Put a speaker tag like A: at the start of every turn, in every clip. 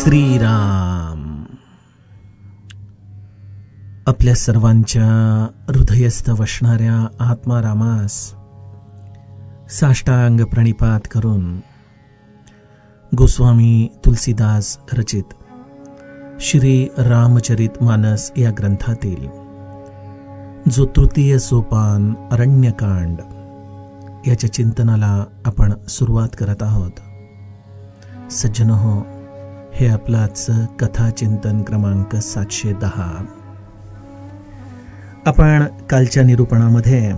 A: श्रीराम. आपल्या सर्वांच्या हृदयस्थ वसणाऱ्या आत्मारामास साष्टांग प्रणिपात करून गोस्वामी तुलसीदास रचित श्री रामचरित मानस या ग्रंथातील जो तृतीय सोपान अरण्यकांड याच्या चिंतनाला आपण सुरुवात करत आहोत. सज्जनहो, हे आपलं आजचं कथा चिंतन क्रमांक 710. आपण कालच्या निरूपणामध्ये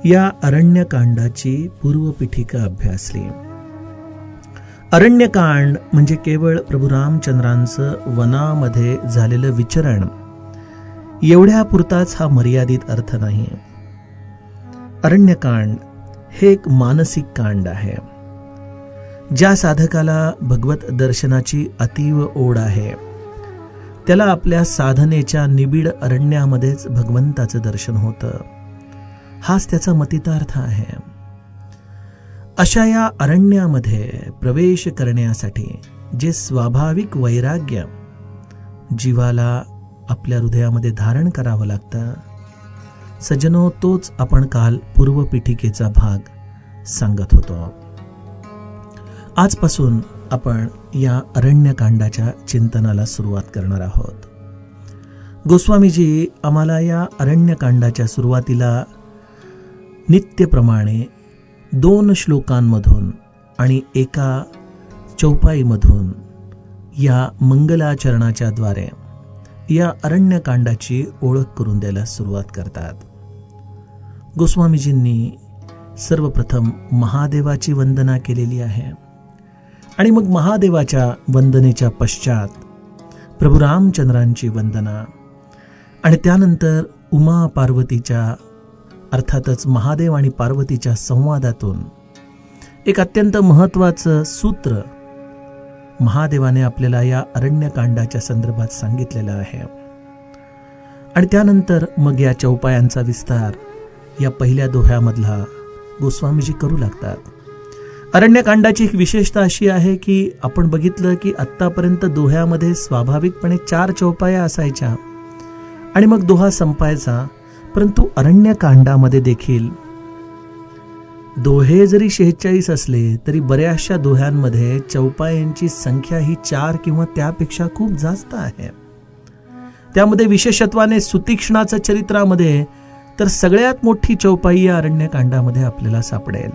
A: या अरण्यकांडाची पूर्वपीठिका अभ्यासली. अरण्यकांड म्हणजे केवळ प्रभू रामचंद्रांचं वनामध्ये झालेलं विचरण एवढ्यापुरताच हा मर्यादित अर्थ नाही. अरण्यकांड हे एक मानसिक कांड आहे. ज्या साधकाला भगवत दर्शनाची अतीव ओढ आहे त्याला आपल्या साधनेच्या निबिड अरण्यामध्येच भगवंताचं दर्शन होतं. हाच त्याचा मतितार्थ आहे. अशा या अरण्यामध्ये प्रवेश करण्यासाठी जे स्वाभाविक वैराग्य जीवाला आपल्या हृदयामध्ये धारण करावं लागतं, सज्जनो, तोच आपण काल पूर्वपीठिकेचा भाग सांगत होतो. आजपासून आपण या अरण्यकांडाच्या चिंतनाला सुरुवात करणार आहोत. गोस्वामीजी आम्हाला या अरण्यकांडाच्या सुरुवातीला नित्यप्रमाणे 2 श्लोकांमधून आणि एका चौपाईमधून या मंगलाचरणाच्या द्वारे या अरण्यकांडाची ओळख करून द्यायला सुरुवात करतात. गोस्वामीजींनी सर्वप्रथम महादेवाची वंदना केलेली आहे आणि मग महादेवाच्या वंदनेच्या पश्चात प्रभू रामचंद्रांची वंदना आणि त्यानंतर उमा पार्वतीच्या अर्थातच महादेव आणि पार्वतीच्या संवादातून एक अत्यंत महत्त्वाचं सूत्र महादेवाने आपल्याला या अरण्यकांडाच्या संदर्भात सांगितलेलं आहे. आणि त्यानंतर मग या चौपायांचा विस्तार या पहिल्या दोह्यामधला गोस्वामीजी करू लागतात. अरण्यकांडाची एक विशेषता अशी आहे की आपण बघितलं की आत्तापर्यंत दोह्यामध्ये स्वाभाविकपणे 4 चौपाया असायच्या आणि मग दोहा संपायचा. परंतु अरण्यकांडामध्ये देखील दोहे जरी 46 असले तरी बऱ्याचशा दोह्यांमध्ये चौपायांची संख्या ही 4 किंवा त्यापेक्षा खूप जास्त आहे. त्यामध्ये विशेषत्वाने सुतीक्ष्णाचं चरित्रामध्ये तर सगळ्यात मोठी चौपाई या अरण्यकांडामध्ये आपल्याला सापडेल.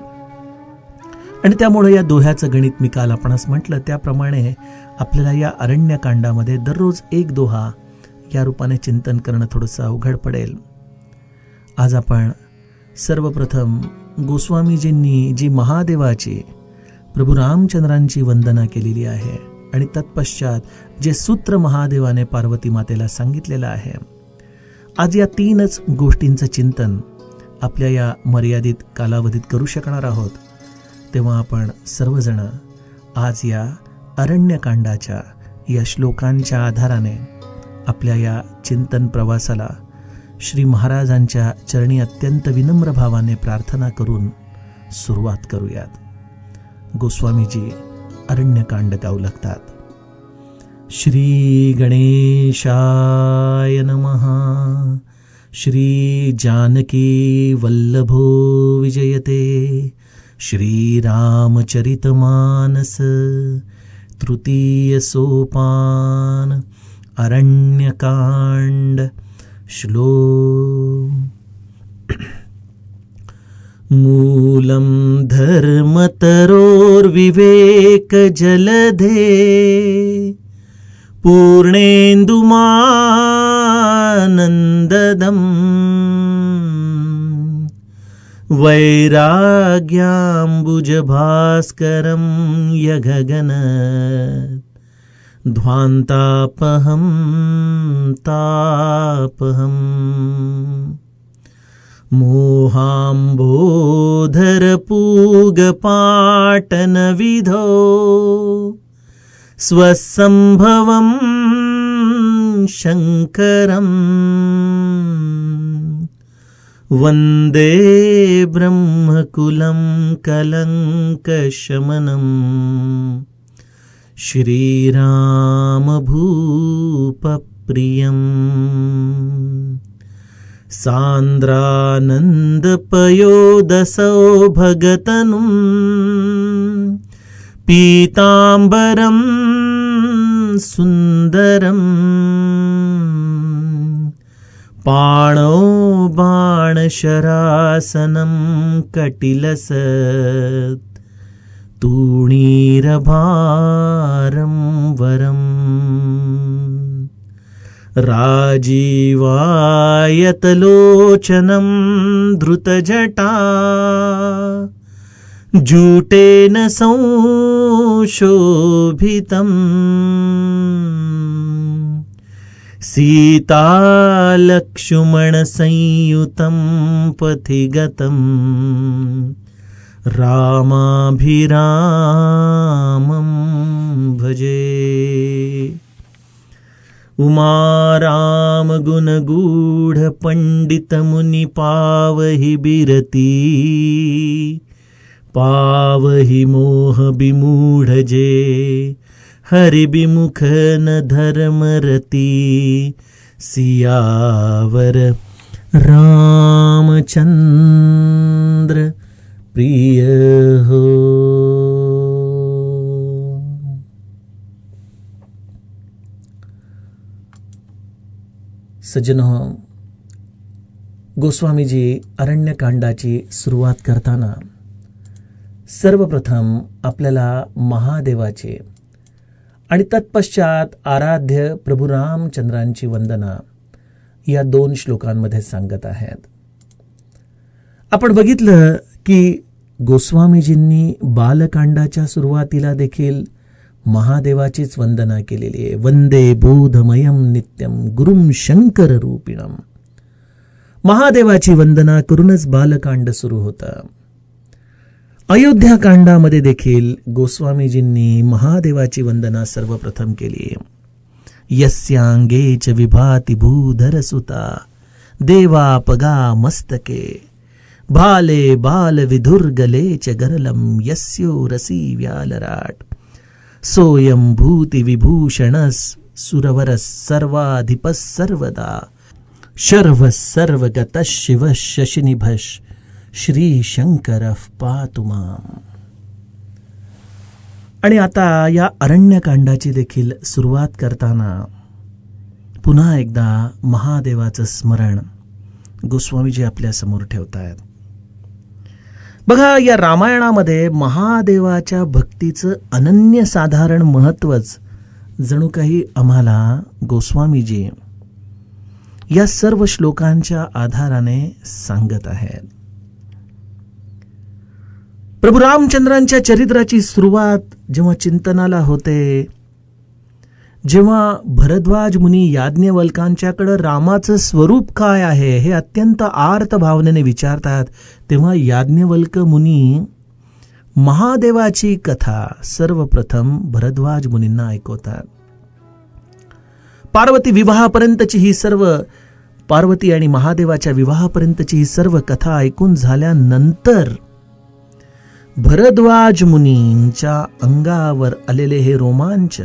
A: आणि त्यामुळे या दोह्याचं गणित मी काल आपणास म्हटलं त्याप्रमाणे आपल्याला या अरण्यकांडामध्ये दररोज एक दोहा या रूपाने चिंतन करणं थोडंसं अवघड पडेल. आज आपण सर्वप्रथम गोस्वामीजींनी जी महादेवाची प्रभू रामचंद्रांची वंदना केलेली आहे आणि तत्पश्चात जे सूत्र महादेवाने पार्वती मातेला सांगितलेलं आहे, आज या 3च गोष्टींचं चिंतन आपल्या या मर्यादित कालावधीत करू शकणार आहोत. तेव्हा आपण सर्वजण आज या अरण्यकांडाच्या या श्लोकांच्या आधाराने आपल्या या चिंतन प्रवासाला श्री महाराजांच्या चरणी अत्यंत विनम्र भावाने प्रार्थना करून सुरुवात करूयात. गोस्वामीजी अरण्यकांड गाऊ लागतात. श्री गणेशाय नमः. श्री जानकी वल्लभो विजयते. श्री रामचरितमानस तृतीय सोपान अरण्यकांड श्लोक. मूलं धर्मतरोर्विवेक जलधे पूर्णेन्दुमानन्ददम् वैराग्याम्बुजभास्करं यगगन ध्वान्तापहं तापहम् मोहाम्बोधरपूगपाटनविधो स्वसंभवं शङ्करम् वन्दे ब्रह्मकुलं कलङ्कशमनम् श्रीराम भूपप्रियम् सान्द्रानन्दपयोदसौभगतनुम् पीताम्बरं सुन्दरम् पाणौ बाणशरासनं कटिलसत् तूणीरभारं वरम् राजीवायतलोचनं धृतजटा जूटेन संशोभितम् सीतालक्ष्मणसंयुतं पथिगतम् रामाभिरामं भजे। उमारामगुणगूढपण्डितमुनिपावहि बिरती पावहि मोहविमूढजे हरिविमुख न धर्मरती सियावर रामचंद्र प्रिय हो। सज्जनो, गोस्वामीजी अरण्यकांडाची सुरुवात करताना सर्वप्रथम आपल्याला महादेवाचे आणि तत्पश्चात आराध्य प्रभू रामचंद्रांची वंदना या 2 श्लोकांमध्ये सांगत आहेत। आपण बघितलं की गोस्वामीजींनी बालकांडाच्या सुरुवातीला देखील महादेवाचीच वंदना केलेली आहे। वंदे बोधमयम नित्यम गुरुम शंकर रूपिणम। महादेवाची वंदना करूनच बालकांड सुरू होतं। अयोध्या कांडामध्ये देखील गोस्वामीजींनी महादेवाची वंदना सर्वप्रथम केली। यस्यांगे च विभाति भूधर सुता देवापगा मस्तके भाले बाल विधुर्गले च गरलम यस्यो रसी व्यालराट सोयम भूति विभूषणस सुरवरस सर्वाधिपस सर्वदा शर्व सर्वगत शिव शशिनिभश श्री शंकर पातु माम। आणि आता या अरण्यकांडाची देखील सुरुवात करताना पुन्हा एकदा महादेवाचं स्मरण गोस्वामीजी आपल्या समोर ठेवतायत। बघा, या रामायणामध्ये महादेवाच्या भक्तीचं अनन्यसाधारण महत्वच जणू काही आम्हाला गोस्वामीजी या सर्व श्लोकांच्या आधाराने सांगत आहेत। प्रभू रामचंद्रांच्या चरित्राची सुरुवात जेव्हा चिंतनाला होते, जेव्हा भरद्वाज मुनी याज्ञवल्कांच्याकडे रामाचं स्वरूप काय आहे हे अत्यंत आर्त भावनेने विचारतात, तेव्हा याज्ञवल्क मुनी महादेवाची कथा सर्वप्रथम भरद्वाज मुनींना ऐकवतात। पार्वती आणि महादेवाच्या विवाहापर्यंतची ही सर्व कथा ऐकून झाल्यानंतर भरद्वाज मुनींच्या अंगावर आलेले हे रोमांच,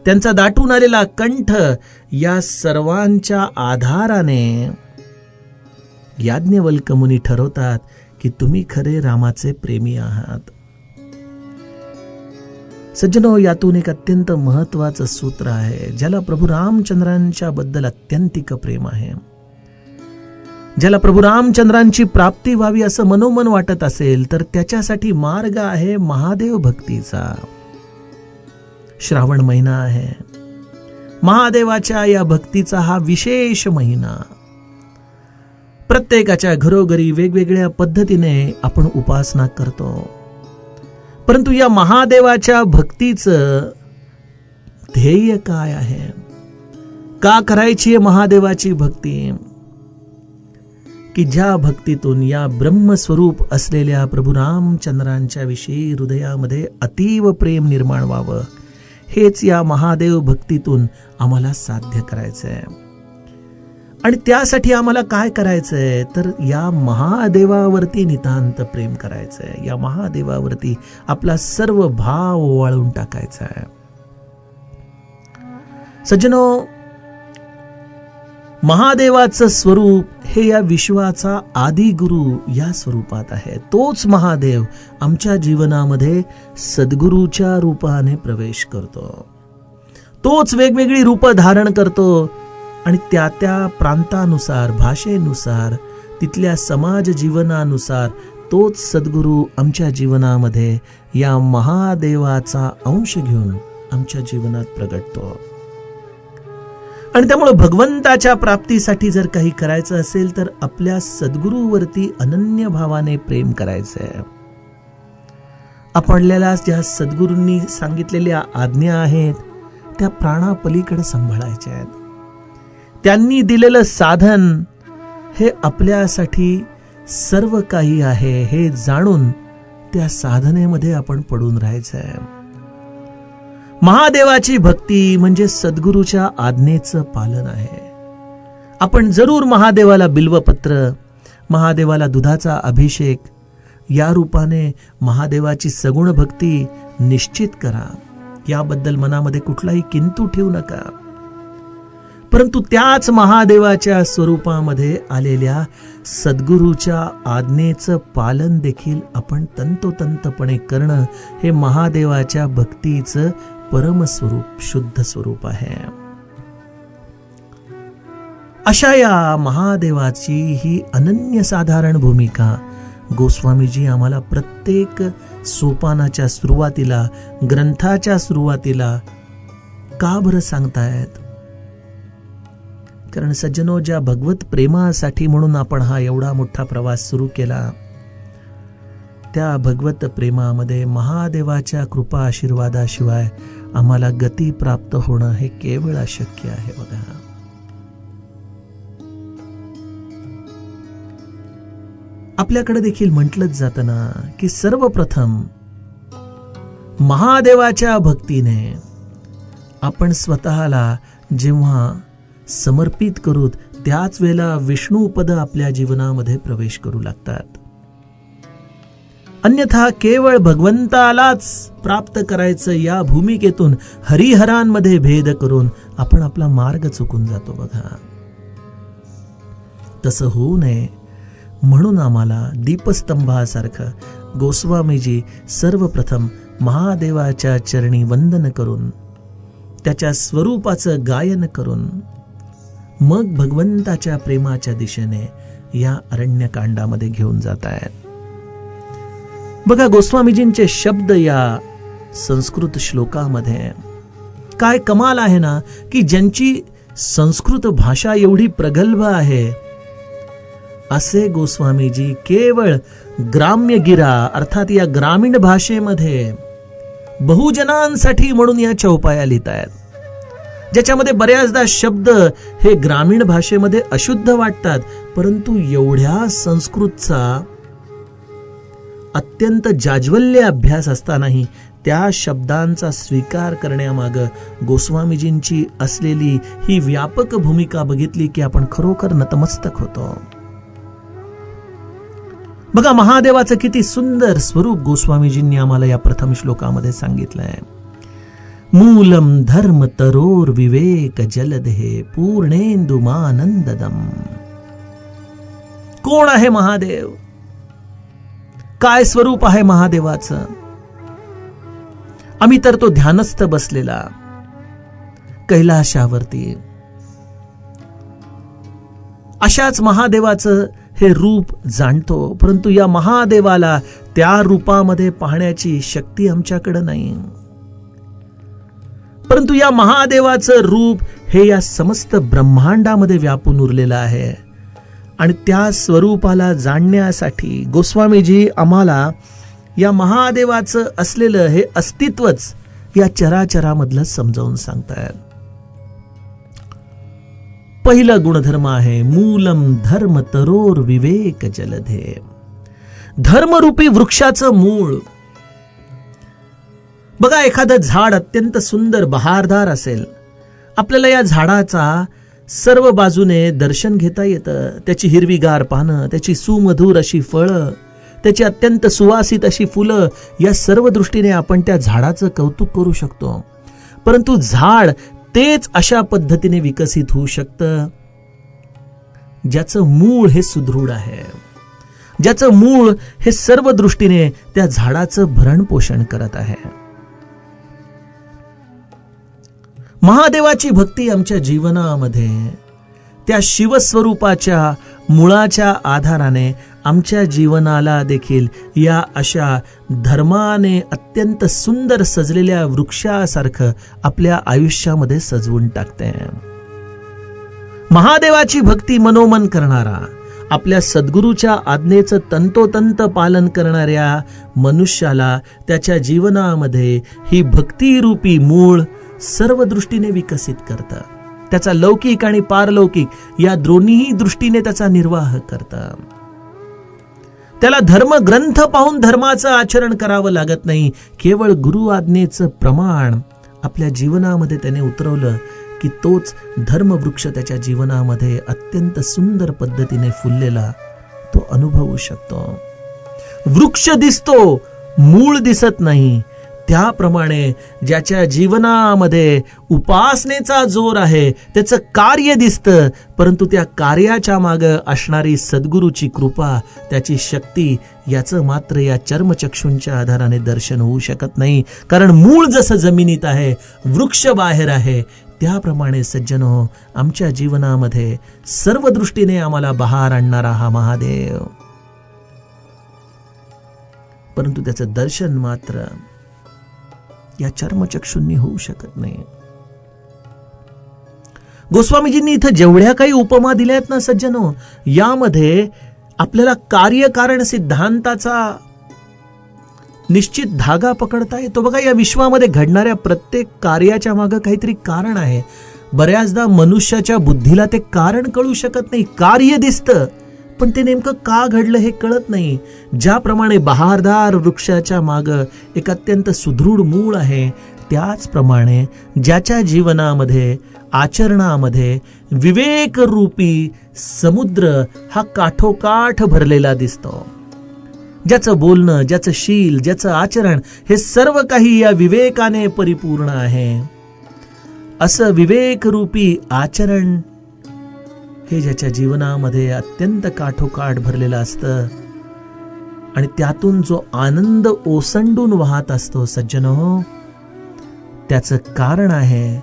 A: त्यांचा दाटून आलेला कंठ, या सर्वांच्या आधाराने याज्ञवल्क मुनी ठरवतात की तुम्ही खरे रामाचे प्रेमी आहात। सज्जनो, यातून एक अत्यंत महत्वाचं सूत्र आहे, ज्याला प्रभू रामचंद्रांच्या बद्दल अत्यंतिक प्रेम आहे, ज्याला प्रभू रामचंद्रांची प्राप्ती व्हावी असं मनोमन वाटत असेल तर त्याच्यासाठी मार्ग आहे महादेव भक्तीचा। श्रावण महिना आहे, महादेवाच्या या भक्तीचा हा विशेष महिना। प्रत्येकाच्या घरोघरी वेगवेगळ्या पद्धतीने आपण उपासना करतो, परंतु या महादेवाच्या भक्तीचं ध्येय काय आहे? का करायची आहे महादेवाची भक्ती? की ज्या भक्तीतून या ब्रह्मस्वरूप असलेल्या प्रभू रामचंद्रांच्या विषयी हृदयामध्ये अतीव प्रेम निर्माण व्हावं, हेच या महादेव भक्तीतून आम्हाला साध्य करायचंय। आणि त्यासाठी आम्हाला काय करायचंय तर या महादेवावरती नितांत प्रेम करायचंय, या महादेवावरती आपला सर्व भाव वाळून टाकायचा आहे। सज्जनो, महादेवाचं स्वरूप हे या विश्वाचा आदी गुरु या स्वरूपात आहे. तोच महादेव आमच्या जीवनामध्ये सद्गुरूच्या रूपाने प्रवेश करतो. तोच वेगवेगळी रूप धारण करतो आणि त्या त्या प्रांतानुसार, भाषेनुसार, तिथल्या समाज जीवनानुसार तोच सद्गुरू आमच्या जीवनामध्ये या महादेवाचा अंश घेऊन आमच्या जीवनात प्रगटतो. आणि त्यामुळे भगवंताच्या प्राप्तीसाठी जर काही करायचं असेल तर आपल्या सद्गुरूवरती अनन्य भावाने प्रेम करायचंय. आपल्याला ज्या सद्गुरूंनी सांगितलेल्या आज्ञा आहेत त्या प्राणापलीकडे सांभाळायच्या आहेत. त्यांनी दिलेलं साधन हे आपल्यासाठी सर्व काही आहे हे जाणून त्या साधनेमध्ये आपण पडून राहायचंय. महादेवाची भक्ती म्हणजे सद्गुरूच्या आज्ञेचं पालन आहे. आपण जरूर महादेवाला बिल्वपत्र, महादेवाला दुधाचा अभिषेक या रूपाने महादेवाची सगुण भक्ती निश्चित करा. याबद्दल मनामध्ये कुठलाही किंतु ठेवू नका. परंतु त्याच महादेवाच्या स्वरूपामध्ये आलेल्या सद्गुरूच्या आज्ञेचं पालन देखील आपण तंतोतंतपणे करणं हे महादेवाच्या भक्तीचं परमस्वरूप, शुद्ध स्वरूप आहे. अशा या महादेवाची ही अनन्यसाधारण भूमिका गोस्वामीजी आम्हाला प्रत्येक सोपानाच्या सुरुवातीला, ग्रंथाच्या सुरुवातीला का बरं सांगतायत? कारण सज्जनो, ज्या भगवत प्रेमासाठी म्हणून आपण हा एवढा मोठा प्रवास सुरू केला, त्या भगवत प्रेमामध्ये महादेवाच्या कृपा आशीर्वादाशिवाय आम्हाला गती प्राप्त होणं हे केवळ अशक्य आहे. बघा, आपल्याकडे देखील म्हटलंच जातं ना की सर्वप्रथम महादेवाच्या भक्तीने आपण स्वतःला जेव्हा समर्पित करू त्याच वेळेला विष्णुपद आपल्या जीवनामध्ये प्रवेश करू लागतात. अन्यथा केवळ भगवंतालाच प्राप्त करायचं या भूमिकेतून हरिहरांमध्ये भेद करून आपण आपला मार्ग चुकून जातो. बघा, तसं होऊ नये म्हणून आम्हाला दीपस्तंभासारखं गोस्वामीजी सर्वप्रथम महादेवाच्या चरणी वंदन करून त्याच्या स्वरूपाचं गायन करून मग भगवंताच्या प्रेमाच्या दिशेने या अरण्यकांडामध्ये घेऊन जात आहेत. बघा, गोस्वामीजींचे शब्द या संस्कृत श्लोकामध्ये काय कमाल आहे ना की ज्यांची संस्कृत भाषा एवढी प्रगल्भ आहे असे गोस्वामीजी केवळ ग्राम्यगिरा अर्थात या ग्रामीण भाषेमध्ये बहुजनांसाठी म्हणून या चौपाया लिहित आहेत, ज्याच्यामध्ये बऱ्याचदा शब्द हे ग्रामीण भाषेमध्ये अशुद्ध वाटतात, परंतु एवढ्या संस्कृतचा अत्यंत जाज्वल्य अभ्यास असतानाही त्या शब्दांचा स्वीकार करण्यामागं गोस्वामीजींची असलेली ही व्यापक भूमिका बघितली की आपण खरोखर नतमस्तक होतो. बघा, महादेवाचं किती सुंदर स्वरूप गोस्वामीजींनी आम्हाला या प्रथम श्लोकामध्ये सांगितलंय. मूलम धर्म तरोर विवेक जलधे पूर्णेंदुमानंददम. कोण आहे महादेव? काय स्वरूप आहे महादेवाचं? आम्ही तर तो ध्यानस्थ बसलेला कैलाशावरती अशाच महादेवाचं हे रूप जाणतो, परंतु या महादेवाला त्या रूपामध्ये पाहण्याची शक्ती आमच्याकडे नाही. परंतु या महादेवाचं रूप हे या समस्त ब्रह्मांडामध्ये व्यापून उरलेलं आहे आणि त्या स्वरूपाला जाणण्यासाठी गोस्वामीजी आम्हाला या महादेवाचं असलेलं हे अस्तित्वच या चराचरामधलं समजावून सांगतायत. पहिला गुणधर्म आहे मूलम धर्म तरोर विवेक जलधे. धर्मरूपी वृक्षाचं मूळ. बघा, एखादं झाड अत्यंत सुंदर बहारदार असेल, आपल्याला या झाडाचा सर्व बाजूने दर्शन घेता येतं. त्याची हिरवीगार पानं, त्याची सुमधुर अशी फळं, त्याची अत्यंत सुवासित अशी फुलं, या सर्व दृष्टीने आपण त्या झाडाचं कौतुक करू शकतो. परंतु झाड तेच अशा पद्धतीने विकसित होऊ शकतं ज्याचं मूळ हे सुदृढ आहे, ज्याचं मूळ हे सर्व दृष्टीने त्या झाडाचं भरण पोषण करत आहे. महादेवाची भक्ती आमच्या जीवनामध्ये त्या शिवस्वरूपाच्या मुळाच्या आधाराने आमच्या जीवनाला देखील या अशा धर्माने अत्यंत सुंदर सजलेल्या वृक्षासारखं आपल्या आयुष्यामध्ये सजवून टाकते. महादेवाची भक्ती मनोमन करणारा, आपल्या सद्गुरूच्या आज्ञेचं तंतोतंत पालन करणाऱ्या मनुष्याला त्याच्या जीवनामध्ये ही भक्तिरूपी मूळ सर्व दृष्टीने विकसित करतं. त्याचा लौकिक आणि पारलौकिक या दोन्ही दृष्टीने त्याचा निर्वाह करतं. त्याला धर्मग्रंथ पाहून धर्माचं आचरण करावं लागत नाही. केवळ गुरु आज्ञेचं प्रमाण आपल्या जीवनामध्ये त्याने उतरवलं की तोच धर्मवृक्ष त्याच्या जीवनामध्ये अत्यंत सुंदर पद्धतीने फुललेला तो अनुभवू शकतो. वृक्ष दिसतो, मूळ दिसत नाही. त्याप्रमाणे ज्याच्या जीवनामध्ये उपासनेचा जोर आहे, त्याचं कार्य दिसतं, परंतु त्या कार्याच्या मागे असणारी सद्गुरूची कृपा, त्याची शक्ती याचं मात्र या चर्मचक्षूंच्या आधाराने दर्शन होऊ शकत नाही. कारण मूळ जसं जमिनीत आहे, वृक्ष बाहेर आहे, त्याप्रमाणे सज्जनो आमच्या जीवनामध्ये सर्व दृष्टीने आम्हाला बहार आणणारा हा महादेव, परंतु त्याचं दर्शन मात्र या चर्मचक्षूंनी होऊ शकत नाही. गोस्वामीजींनी इथं जेवढ्या काही उपमा दिल्या आहेत ना सज्जनो, यामध्ये आपल्याला कार्यकारण सिद्धांताचा निश्चित धागा पकडता येतो. बघा, या विश्वामध्ये घडणाऱ्या प्रत्येक कार्याच्या मागे काहीतरी कारण आहे. बऱ्याचदा मनुष्याच्या बुद्धीला ते कारण कळू शकत नाही. कार्य दिसतं, पण ते नेमकं का घडलं हे कळत नाही. ज्याप्रमाणे बहारदार वृक्षाच्या मागे एक अत्यंत सुदृढ मूळ आहे, त्याचप्रमाणे ज्याच्या जीवनामध्ये आचरणामध्ये विवेक रूपी समुद्र हा काठोकाठ भरलेला दिसतो. ज्याचं बोलणं, ज्याचं शील, ज्याचं आचरण हे सर्व काही या विवेकाने परिपूर्ण आहे. असं विवेक रूपी आचरण हे ज्याच्या जीवनामध्ये अत्यंत काठोकाठ भरलेलं असतं आणि त्यातून जो आनंद ओसंडून वाहत असतो सज्जनो, त्याचं कारण आहे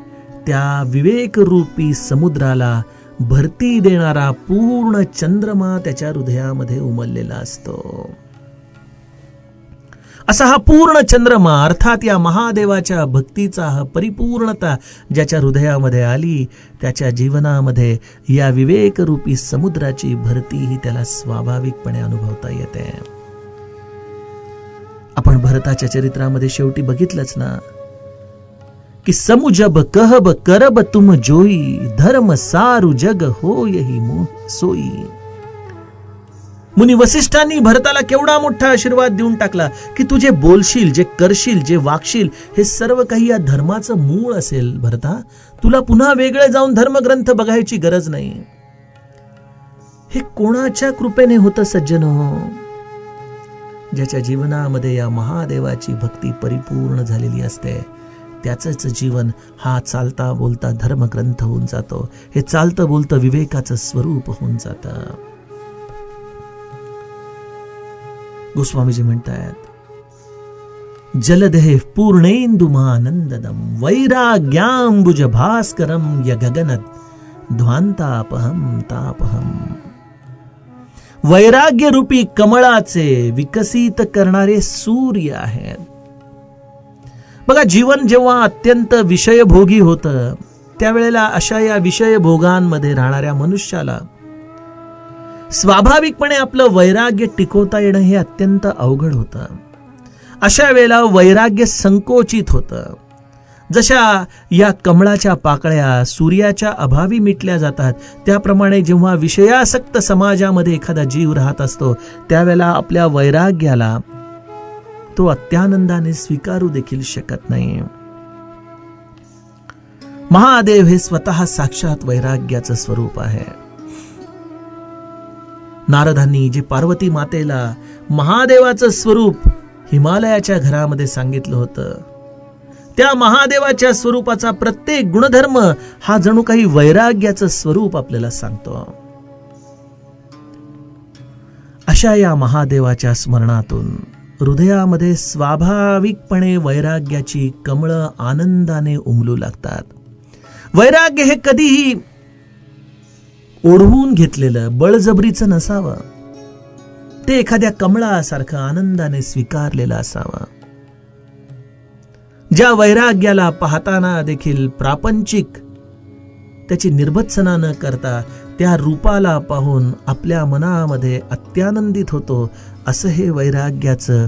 A: त्या विवेक रूपी समुद्राला भरती देणारा पूर्ण चंद्रमा त्याच्या हृदयामध्ये उमललेला असतो. असा हा पूर्ण चंद्रमा अर्थात या महादेवाच्या भक्तीचा हा परिपूर्णता ज्याच्या हृदयामध्ये आली, त्याच्या जीवनामध्ये या विवेकरूपी समुद्राची भरती ही त्याला स्वाभाविकपणे अनुभवता येते. आपण भरताच्या चरित्रामध्ये शेवटी बघितलंच ना की समुजब कहब करब तुम जोई, धर्म सारु जग हो यही मोह सोई. मुनी वसिष्ठांनी भरताला केवढा मोठा आशीर्वाद देऊन टाकला की तू जे बोलशील, जे करशील, जे वागशील हे सर्व काही या धर्माचं मूळ असेल. भरता, तुला पुन्हा वेगळे जाऊन धर्मग्रंथ बघायची गरज नाही. हे कोणाच्या कृपेने होतं सज्जनो? ज्याच्या जीवनामध्ये या महादेवाची भक्ती परिपूर्ण झालेली असते, त्याचंच जीवन हा चालता बोलता धर्मग्रंथ होऊन जातो. हे चालतं बोलतं विवेकाचं स्वरूप होऊन जातं. गोस्वामीजी म्हणतात, जलदेह पूर्णेन्दुमानंददम वैराग्यांबुज भास्करम य गगनत ध्वांतापहम तापहम. वैराग्य रूपी कमळाचे विकसित करणारे सूर्य आहेत. बघा, जीवन जेव्हा अत्यंत विषयभोगी होतं, त्यावेळेला अशा या विषयभोगांमध्ये राहणाऱ्या मनुष्याला स्वाभाविकपणे आपलं वैराग्य टिकवता येणं हे अत्यंत अवघड होतं. अशा वेळेला वैराग्य संकोचित होतं. जशा या कमळाच्या पाकळ्या सूर्याच्या अभावी मिटल्या जातात, त्याप्रमाणे जेव्हा विषयासक्त समाजामध्ये एखादा जीव राहत असतो, त्यावेळेला आपल्या वैराग्याला तो अत्यानंदाने स्वीकारू देखील शकत नाही. महादेव हे स्वतः साक्षात वैराग्याचं स्वरूप आहे. नारदांनी जे पार्वती मातेला महादेवाचं स्वरूप हिमालयाच्या घरामध्ये सांगितलं होतं, त्या महादेवाच्या स्वरूपाचा प्रत्येक गुणधर्म हा जणू काही वैराग्याचं स्वरूप आपल्याला सांगतो. अशा या महादेवाच्या स्मरणातून हृदयामध्ये स्वाभाविकपणे वैराग्याची कमळं आनंदाने उमलू लागतात. वैराग्य हे कधीही ओढवून घेतलेलं बळजबरीचं नसावं, ते एखाद्या कमळासारखं आनंदाने स्वीकारलेलं असावं. ज्या वैराग्याला पाहताना देखील प्रापंचिक त्याची निर्भत्सना न करता त्या रूपाला पाहून आपल्या मनामध्ये अत्यानंदित होतो, असं हे वैराग्याचं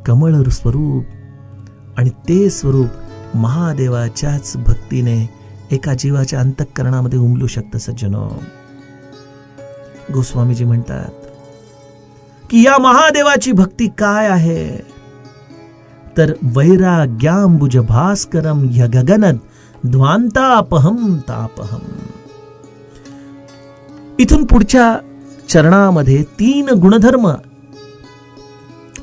A: कमळ स्वरूप. आणि ते स्वरूप महादेवाच्याच भक्तीने एका जीवाच्या अंतःकरणामध्ये उमलू शकतं. सज्जनो, गोस्वामीजी म्हणतात की या महादेवाची भक्ती काय आहे, तर वैराग्यांबुज भास्करम य गगनद ध्वांतापहम तापहम. इथून पुढच्या चरणामध्ये 3 गुणधर्म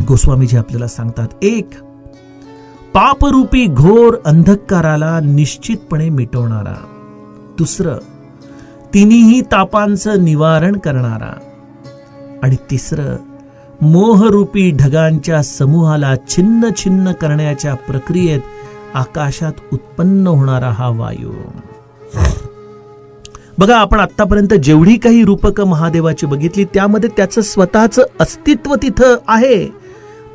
A: गोस्वामीजी आपल्याला सांगतात. 1, पापरूपी घोर अंधकाराला निश्चितपणे मिटवणारा. 2, तिन्ही तापांचं निवारण करणारा. आणि 3, मोहरूपी ढगांच्या समूहाला छिन्न छिन्न करण्याच्या प्रक्रियेत आकाशात उत्पन्न होणारा हा वायू. बघा, आपण आतापर्यंत जेवढी काही रूपकं महादेवाची बघितली त्यामध्ये त्याचं स्वतःचं अस्तित्व तिथं आहे,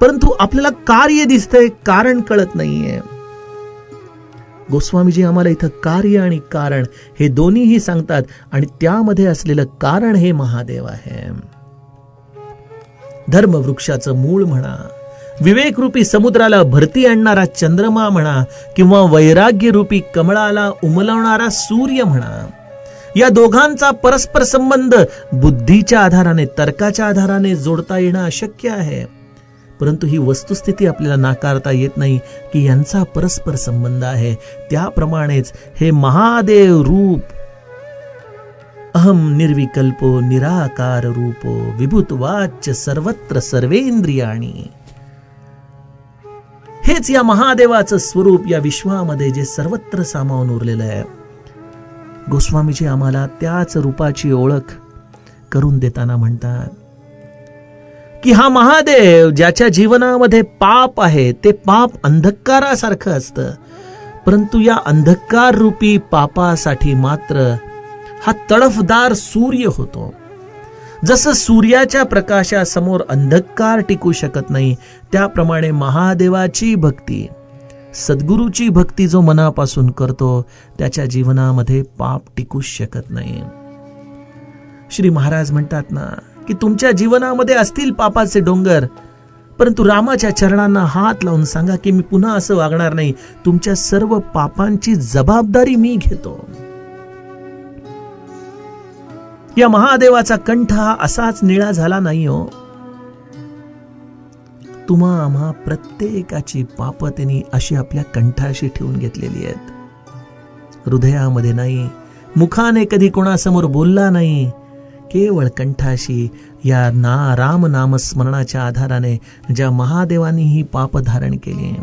A: परंतु आपल्याला कार्य दिसतंय, कारण कळत नाहीये. गोस्वामीजी आम्हाला इथं कार्य आणि कारण हे दोन्हीही सांगतात, आणि त्यामध्ये असलेलं कारण हे महादेव आहे. धर्मवृक्षाचं मूळ म्हणा, विवेकरूपी समुद्राला भरती आणणारा चंद्रमा म्हणा, किंवा वैराग्यरूपी कमळाला उमलवणारा सूर्य म्हणा, या दोघांचा परस्पर संबंध बुद्धीच्या आधाराने, तर्काच्या आधाराने जोडता येणं अशक्य आहे. परंतु ही वस्तुस्थिती आपल्याला नाकारता येत नाही की यांचा परस्पर संबंध आहे. त्याप्रमाणेच हे महादेव रूप अहम निर्विकल्पो निराकार रूपो विभूतवाच्य सर्वत्र सर्वेंद्रियाणी, हेच या महादेवाचं स्वरूप या विश्वामध्ये जे सर्वत्र सामावून उरलेलं आहे. गोस्वामीजी आम्हाला त्याच रूपाची ओळख करून देताना म्हणतात की हा महादेव ज्याच्या जीवनामध्ये पाप आहे, ते पाप अंधकारासारखं असतं, परंतु या अंधकार रूपी पापासाठी मात्र हा तडफदार सूर्य होतो. जसं सूर्याच्या प्रकाशासमोर अंधकार टिकू शकत नाही, त्याप्रमाणे महादेवाची भक्ती, सद्गुरूची भक्ती जो मनापासून करतो त्याच्या जीवनामध्ये पाप टिकूच शकत नाही. श्री महाराज म्हणतात ना की तुमच्या जीवनामध्ये असतील पापाचे डोंगर, परंतु रामाच्या चरणांना हात लावून सांगा की मी पुन्हा असं वागणार नाही, तुमच्या सर्व पापांची जबाबदारी मी घेतो. या महादेवाचा कंठ हा असाच निळा झाला नाही हो. तुम्हा आम्हा प्रत्येकाची पाप त्यांनी अशी आपल्या कंठाशी ठेवून घेतलेली आहेत. हृदयामध्ये नाही, मुखाने कधी कोणासमोर बोलला नाही, केवळ कंठाशी या राम नाम स्मरणाच्या आधाराने ज्या महादेवांनी ही पाप धारण केली.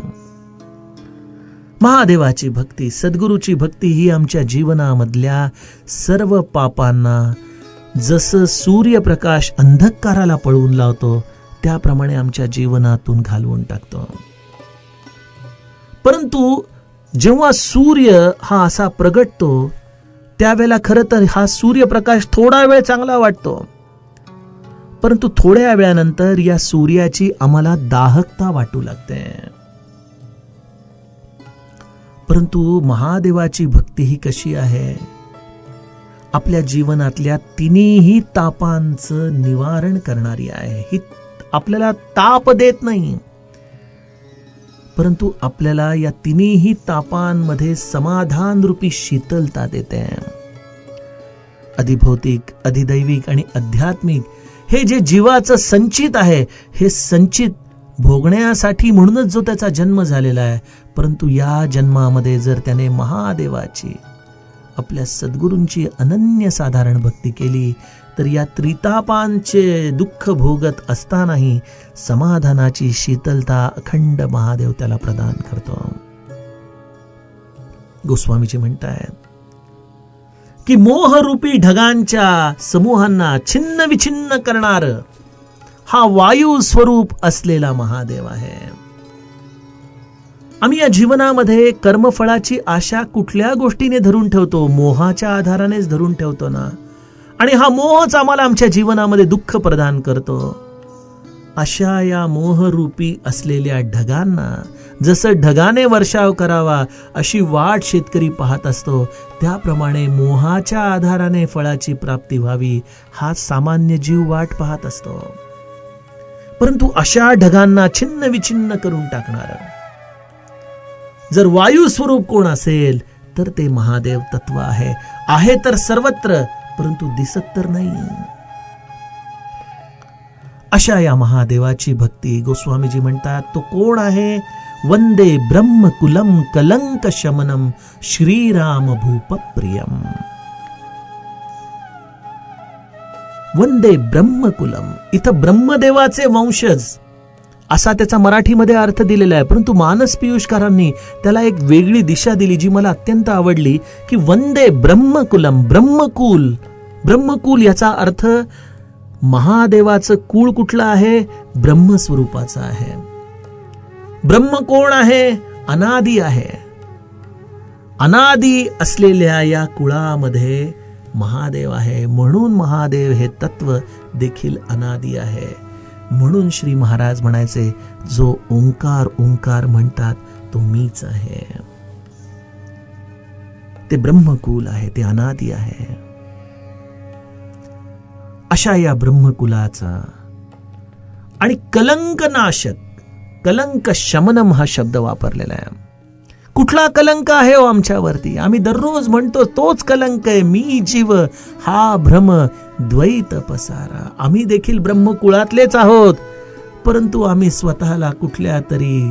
A: महादेवाची भक्ती, सद्गुरूची भक्ती ही आमच्या जीवनामधल्या सर्व पापांना जसं सूर्यप्रकाश अंधकाराला पळवून लावतो त्याप्रमाणे आमच्या जीवनातून घालवून टाकतो. परंतु जेव्हा सूर्य हा असा प्रगटतो त्यावेळेला खरं तर हा सूर्यप्रकाश थोडा वेळ चांगला वाटतो, परंतु थोड्या वेळानंतर या सूर्याची आम्हाला दाहकता वाटू लागते. परंतु महादेवाची भक्ती ही कशी आहे, आपल्या जीवनातल्या तिन्ही तापांचं निवारण करणारी आहे. ही आपल्याला ताप देत नाही, परंतु आपल्याला या तिन्ही तापांमध्ये समाधान रूपी शीतलता देते. अधिभौतिक, अधिदैविक आणि आध्यात्मिक हे जे जीवाचं संचित आहे, हे संचित भोगण्यासाठी म्हणूनच जो त्याचा जन्म झालेला आहे. परंतु या जन्मामध्ये जर त्याने महादेवाची, आपल्या सद्गुरूंची अनन्यसाधारण भक्ती केली तर या त्रितापांचे दुःख भोगत असतानाही समाधानाची शीतलता अखंड महादेव त्याला प्रदान करतो. गोस्वामीजी म्हणतायत की मोहरूपी ढगांच्या समूहांना छिन्न विछिन्न करणार हा वायू स्वरूप असलेला महादेव आहे. आम्ही या जीवनामध्ये कर्मफळाची आशा कुठल्या गोष्टीने धरून ठेवतो? मोहाच्या आधारानेच धरून ठेवतो ना. आणि हा मोहच आम्हाला आमच्या जीवनामध्ये दुःख प्रदान करतो. अशा या मोहरूपी असलेल्या ढगांना जसं ढगाने वर्षाव करावा अशी वाट शेतकरी पाहत असतो, त्याप्रमाणे मोहाच्या आधाराने फळाची प्राप्ती व्हावी हा सामान्य जीव वाट पाहत असतो. परंतु अशा ढगांना छिन्न विछिन्न करून टाकणार जर वायू स्वरूप कोण असेल तर ते महादेव तत्व आहे. आहे तर सर्वत्र, परंतु दिसत तर नाही. अशा या महादेवाची भक्ती गोस्वामीजी म्हणतात तो कोण आहे? वंदे ब्रह्मकुलम कलंक शमनम श्रीराम भूपप्रियम. वंदे ब्रह्मकुलम, इथं ब्रह्मदेवाचे वंशज असा त्याचा मराठीमध्ये अर्थ दिलेला आहे, परंतु मानस पियुषकारांनी त्याला एक वेगळी दिशा दिली जी मला अत्यंत आवडली, की वंदे ब्रह्मकुलम. ब्रह्मकुल, ब्रह्मकुल याचा अर्थ महादेवाचं कुळ कुठलं आहे? ब्रह्मस्वरूपाचं आहे. ब्रह्म कोण आहे? अनादी आहे. अनादी असलेल्या या कुळामध्ये महादेव आहे. म्हणून महादेव हे तत्व देखील अनादी आहे. म्हणून श्री महाराज म्हणायचे, जो ओंकार ओंकार म्हणतात तो मीच आहे. ते ब्रह्मकुल आहे, ते अनादी आहे. अशा या ब्रह्मकुलाचा आणि कलंकनाशक, कलंक शमनम हा शब्द वापरलेला आहे. कुठला कलंक आहे हो आमच्यावरती? आम्ही दररोज म्हणतो तोच कलंक आहे, मी जीव हा भ्रम द्वैत पसारा. आम्ही देखील ब्रह्मकुळातलेच आहोत, परंतु आम्ही स्वतःला कुठल्या तरी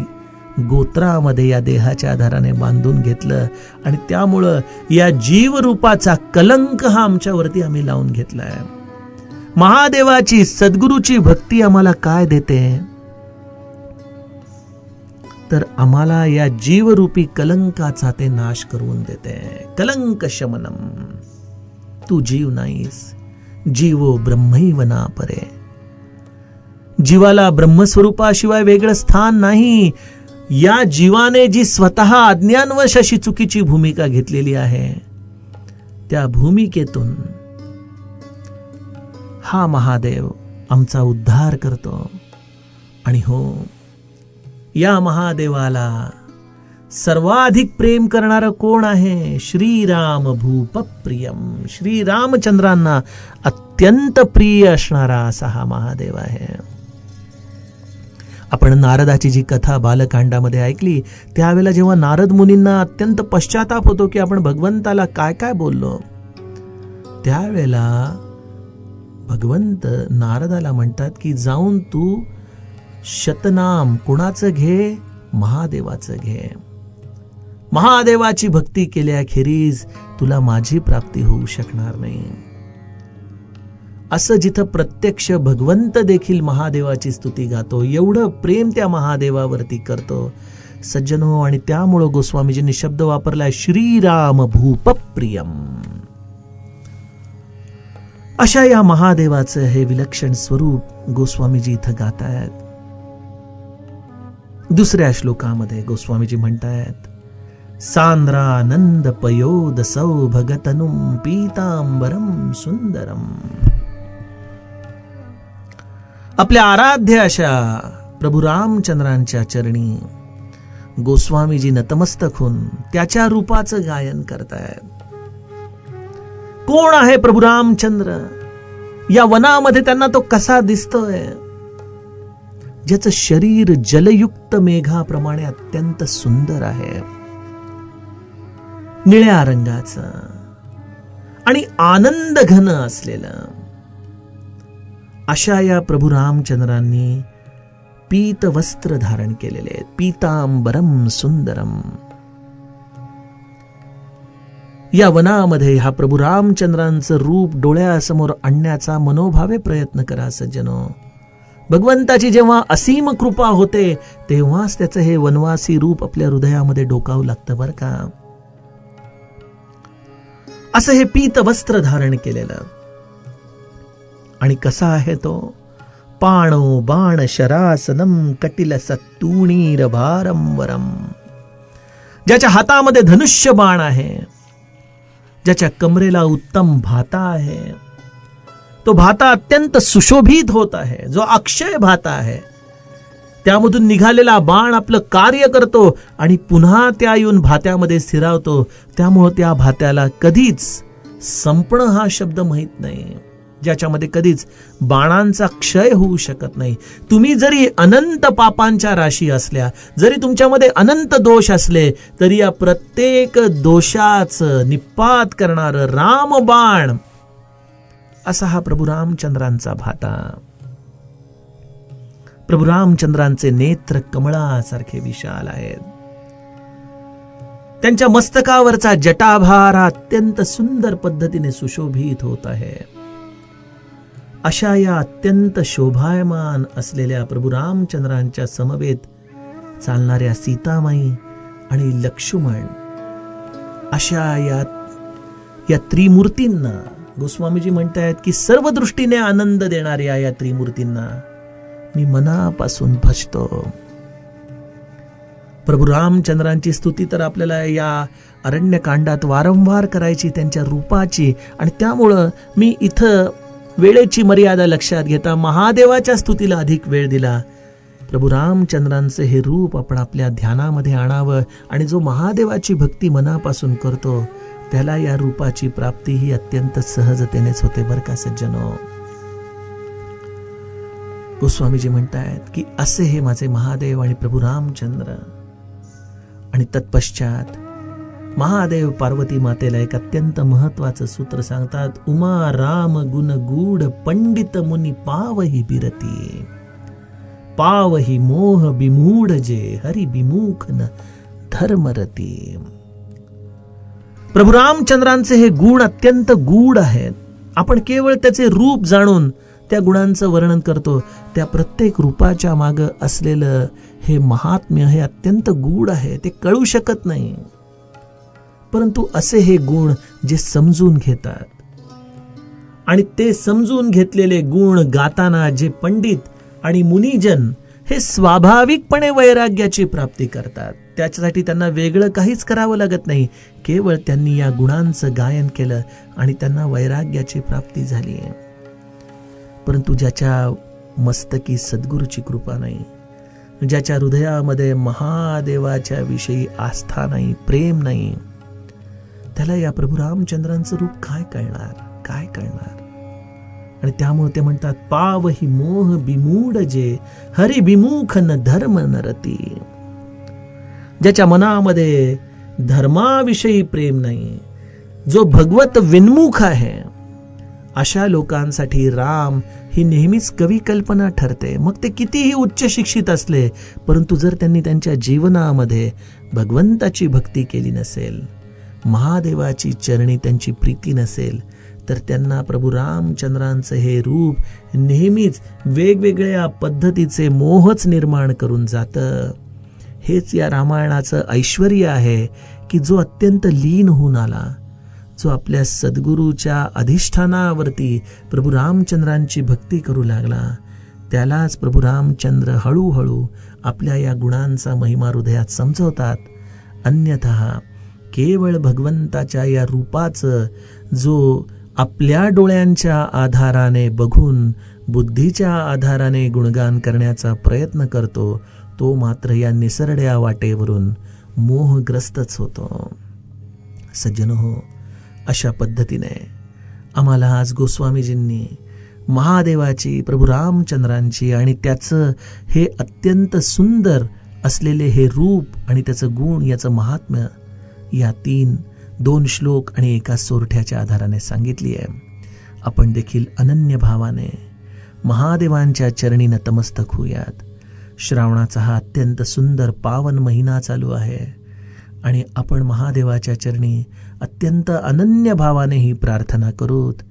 A: गोत्रामध्ये या देहाच्या आधाराने बांधून घेतलं आणि त्यामुळं या जीवरूपाचा कलंक हा आमच्यावरती आम्ही लावून घेतलाय. महादेवाची सद्गुरूची भक्ती आम्हाला काय देते? तर आम्हाला या जीवरूपी कलंकाचा ते नाश करून देते. कलंक शमनम. तू जीव नाहीस, जीवो ब्रह्मैव ना परे. जीवाला ब्रह्मस्वरूपाशिवाय वेगळं स्थान नाही. या जीवाने जी स्वतः अज्ञानवश अशी चुकीची भूमिका घेतलेली आहे, त्या भूमिकेतून हा महादेव आमचा उद्धार करतो. आणि हो, या महादेवाला सर्वाधिक प्रेम करणारं कोण आहे? श्रीराम भूपप्रियम. श्रीरामचंद्रांना अत्यंत प्रिय असणारा असा हा महादेव आहे. आपण नारदाची जी कथा बालकांडामध्ये ऐकली, त्यावेळेला जेव्हा नारद मुनींना अत्यंत पश्चाताप होतो की आपण भगवंताला काय काय बोललो, त्यावेळेला भगवंत नारदाला म्हणतात की जाऊन तू शतनाम कुणाचं घे? महादेवाचं घे. महादेवाची भक्ती केल्याखेरीज तुला माझी प्राप्ती होऊ शकणार नाही. असं जिथं प्रत्यक्ष भगवंत देखील महादेवाची स्तुती गातो, एवढं प्रेम त्या महादेवावरती करतो सज्जनो. आणि त्यामुळं गोस्वामीजींनी शब्द वापरलाय श्रीराम भूपप्रियम. अशा या महादेवाचं हे विलक्षण स्वरूप गोस्वामीजी इथं गातायत. दुसऱ्या श्लोकामध्ये गोस्वामीजी म्हणतायत, सांद्रानंद पयोद सौभगतनुम पीतांबरम सुंदरम. आपल्या आराध्य अशा प्रभू रामचंद्रांच्या चरणी गोस्वामीजी नतमस्तक होऊन त्याच्या रूपाचं गायन करतायत. कोण आहे प्रभू रामचंद्र? या वनामध्ये त्यांना तो कसा दिसतोय? ज्याचं शरीर जलयुक्त मेघाप्रमाणे अत्यंत सुंदर आहे, निळ्या रंगाचं आणि आनंद घन असलेलं. अशा या प्रभू रामचंद्रांनी पीत वस्त्र धारण केलेले, पीतांबरम सुंदरम. या वनामध्ये हा प्रभू रामचंद्रांचं रूप डोळ्यासमोर आणण्याचा मनोभावे प्रयत्न करा सज्जनो. भगवंताची जेव्हा असीम कृपा होते तेव्हाच त्याचं हे वनवासी रूप आपल्या हृदयामध्ये डोकावू लागतं बरं का. असं हे पीत वस्त्र धारण केलेलं. आणि कसा आहे तो? पाणो बाण शरासनम कटिल सत्तूणीर भारंवरम. ज्याच्या हातामध्ये धनुष्य बाण आहे, ज्याच्या कमरेला उत्तम भाता आहे, तो भाता अत्यंत सुशोभित होत आहे, जो अक्षय भाता आहे. त्यामधून निघालेला बाण आपलं कार्य करतो आणि पुन्हा त्या येऊन भात्यामध्ये स्थिरावतो. त्यामुळे त्या भात्याला कधीच संपणं हा शब्द माहित नाही, ज्याच्यामध्ये कधीच बाणांचा क्षय होऊ शकत नाही. तुम्ही जरी अनंत पापांच्या राशी असल्या, जरी तुमच्यामध्ये अनंत दोष असले, तरी या प्रत्येक दोषाचं निपात करणारं रामबाण असा हा प्रभू रामचंद्रांचा भाता. प्रभू रामचंद्रांचे नेत्र कमळासारखे विशाल आहेत. त्यांच्या मस्तकावरचा जटाभार अत्यंत सुंदर पद्धतीने सुशोभित होत आहे. अशा या अत्यंत शोभायमान असलेल्या प्रभू रामचंद्रांच्या समवेत चालणाऱ्या सीतामाई आणि लक्ष्मण, अशा या त्रिमूर्तींना गोस्वामीजी म्हणतायत की सर्व दृष्टीने आनंद देणाऱ्या या त्रिमूर्तींना मी मनापासून भजतो. प्रभू रामचंद्रांची स्तुती तर आपल्याला या अरण्यकांडात वारंवार करायची, त्यांच्या रूपाची. आणि त्यामुळं मी इथं वेळेची मर्यादा लक्षात घेता महादेवाच्या स्तुतीला अधिक वेळ दिला. प्रभू रामचंद्रांचे हे रूप आपण आपल्या ध्यानामध्ये आणावं. आणि जो महादेवाची भक्ती मनापासून करतो त्याला या रूपाची प्राप्ती ही अत्यंत सहजतेनेच होते बरं का सज्जनो. गोस्वामीजी म्हणतायत की असे हे माझे महादेव आणि प्रभू रामचंद्र. आणि तत्पश्चात महादेव पार्वती मातेला एक अत्यंत महत्वाचं सूत्र सांगतात. उमा राम गुण गूढ पंडित मुनी पावही बिरती, पावही मोह बिमूढ जे हरि बिमुख न धर्मरती. प्रभू रामचंद्रांचे हे गुण अत्यंत गूढ आहेत. आपण केवळ त्याचे रूप जाणून त्या गुणांचं वर्णन करतो. त्या प्रत्येक रूपाच्या माग असलेलं हे महात्म्य हे अत्यंत गूढ आहे, ते कळू शकत नाही. परंतु असे हे गुण जे समजून घेतात आणि ते समजून घेतलेले गुण गाताना जे पंडित आणि मुनिजन हे स्वाभाविकपणे वैराग्याची प्राप्ती करतात. त्याच्यासाठी त्यांना वेगळं काहीच करावं लागत नाही. केवळ त्यांनी या गुणांचं गायन केलं आणि त्यांना वैराग्याची प्राप्ती झाली. परंतु ज्याच्या मस्तकी सद्गुरूची कृपा नाही, ज्याच्या हृदयामध्ये महादेवाच्या विषयी आस्था नाही, प्रेम नाही, त्याला या प्रभू रामचंद्रांचं रूप काय कळणार, काय कळणार. आणि त्यामुळे ते म्हणतात पावही मोह बिमूढ जे हरि बिमुख न धर्म नरती. ज्याच्या मनामध्ये धर्माविषयी प्रेम नाही, जो भगवत विन्मुख आहे, अशा लोकांसाठी राम ही नेहमीच कवी कल्पना ठरते. मग ते कितीही उच्च शिक्षित असले, परंतु जर त्यांनी त्यांच्या जीवनामध्ये भगवंताची भक्ती केली नसेल, महादेवाची चरणी त्यांची प्रीती नसेल, तर त्यांना प्रभू रामचंद्रांचे हे रूप नेहमीच वेगवेगळ्या पद्धतीचे मोहच निर्माण करून जातं. हेच या रामायणाचं ऐश्वर्य आहे की जो अत्यंत लीन होऊन आला, जो आपल्या सद्गुरूच्या अधिष्ठानावरती प्रभू रामचंद्रांची भक्ती करू लागला, त्यालाच प्रभू रामचंद्र हळूहळू आपल्या या गुणांचा महिमा हृदयात समजवतात. अन्यथा केवळ भगवंताच्या या रूपाचं जो आपल्या डोळ्यांच्या आधाराने बघून बुद्धीच्या आधाराने गुणगान करण्याचा प्रयत्न करतो, तो मात्र या निसरड्या वाटेवरून मोहग्रस्तच होतो. सज्जनो, अशा पद्धतीने आम्हाला आज गोस्वामीजींनी महादेवाची, प्रभू रामचंद्रांची आणि त्याचं हे अत्यंत सुंदर असलेले हे रूप आणि त्याचं गुण, याचं महात्म्य या 2 श्लोक आणि एका सोरठ्याच्या आधाराने सांगितली आहे. आपण देखील अनन्य भावाने महादेवांच्या चरणी नतमस्तक होऊयात. श्रावणाचा हा अत्यंत सुंदर पावन महिना चालू आहे आणि आपण महादेवाच्या चरणी अत्यंत अनन्य भावाने ही प्रार्थना करूत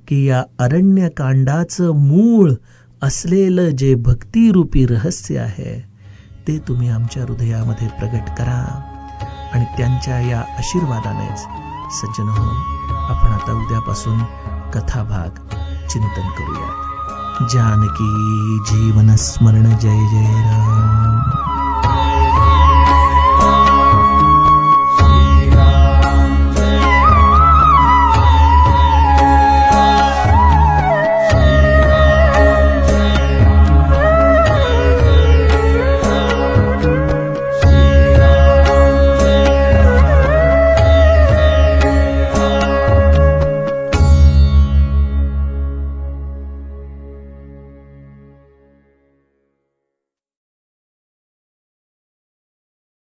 A: की या अरण्यकांडाचं मूळ असलेलं जे भक्तिरूपी रहस्य आहे ते तुम्ही आमच्या हृदयामध्ये प्रगट करा. आणि त्यांच्या या आशीर्वादानेच सज्जन हो आपण आता उद्यापासून कथाभाग चिंतन करूया. जानकी जीवन स्मरण जय जय राम.